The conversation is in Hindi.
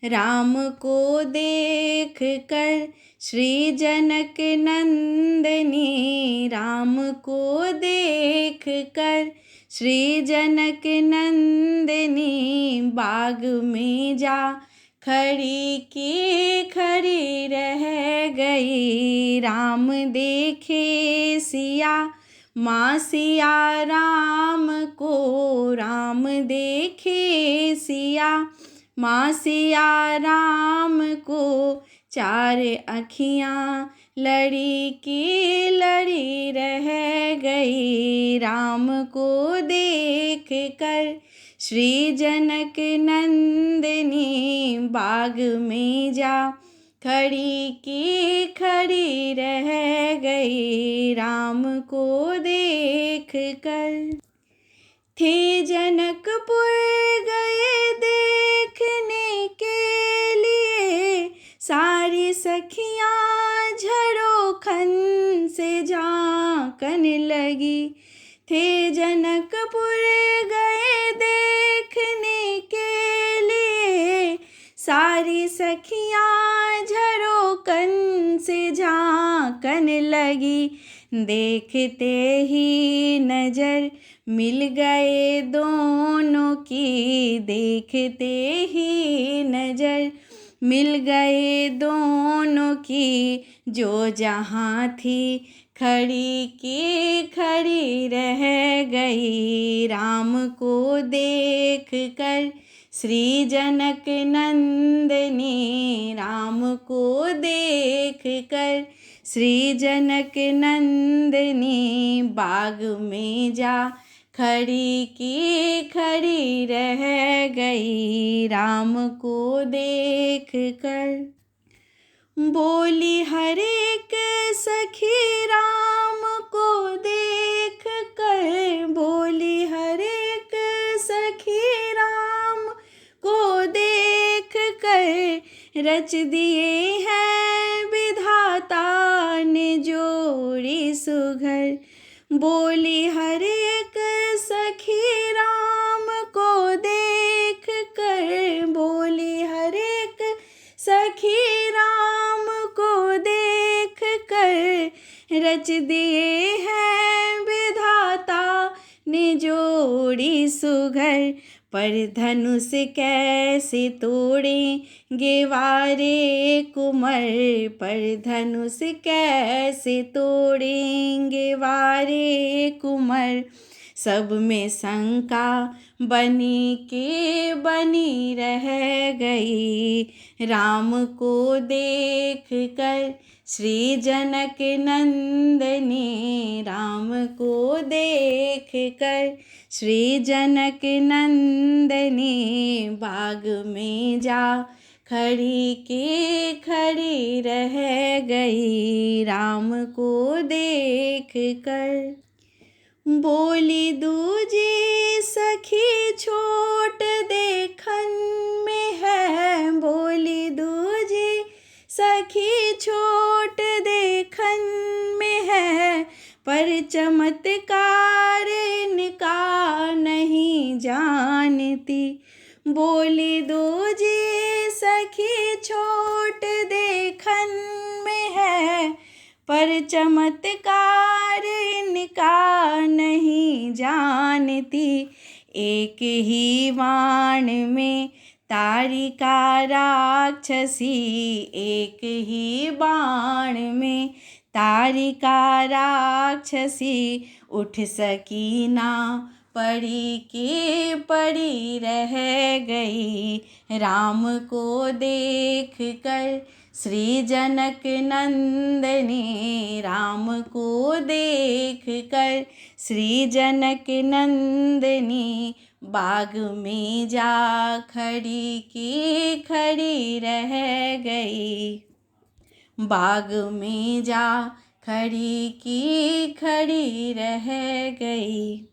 राम को देख कर श्री जनक नंदनी, राम को देख कर श्री जनक नंदनी, बाग में जा खड़ी की खड़ी रह गई। राम देखे सिया माँ सिया राम को, राम देखे सिया माँ सिया राम को, चार अखियाँ लड़ी की लड़ी रह गई। राम को देख कर श्री जनक नंदनी, बाग में जा खड़ी की खड़ी रह गई। राम को देख कर थे जनकपुर गए देखने के लिए, सारी सखियाँ झरोखन से झांकन लगी। थे जनकपुर गए देखने के लिए, सारी सखियाँ झरोखन से झांकन लगी। देखते ही नजर मिल गए दोनों की, देखते ही नजर मिल गए दोनों की, जो जहाँ थी खड़ी की खड़ी रह गई। राम को देख कर श्री जनक नंदनी, राम को देख कर श्री जनक नंदनी, बाग में जा खड़ी की खड़ी रह गई। राम को देख कर बोली हर एक सखी राम को देख कर, बोली हर एक सखी राम को देख कर, रच दिए हैं विधाता ने जोड़ी सुघर। बोली हर एक सखी राम को देख कर, बोली हर एक सखी राम को देख कर, रच दिए हैं विधाता ने जोड़ी सुघर। पर धनुष कैसे तोड़ेंगे वारे कुंवर, पर धनुष कैसे तोड़ेंगे वारे कुंवर, सब में शंका बनी के बनी रह गई। राम को देख कर श्री जनक नंदनी, राम को देख कर श्री जनक नंदनी, बाग में जा खड़ी की खड़ी रह गई। राम को देख कर बोली दूजी सखी छोट देखन में है, बोली दूजी सखी छोट देखन में है, पर चमत्कार इनका नहीं जानती। बोली दूजी सखी छोट देखन में है, पर चमत्कार इनका नहीं जानती। एक ही बाण में तारिका राक्षसी, एक ही बाण में तारिका राक्षसी, उठ सकी ना पड़ी की पड़ी रह गई। राम को देख कर श्री जनक नंदनी, राम को देख कर श्री जनक नंदनी, बाग में जा खड़ी की खड़ी रह गई। बाग में जा खड़ी की खड़ी रह गई।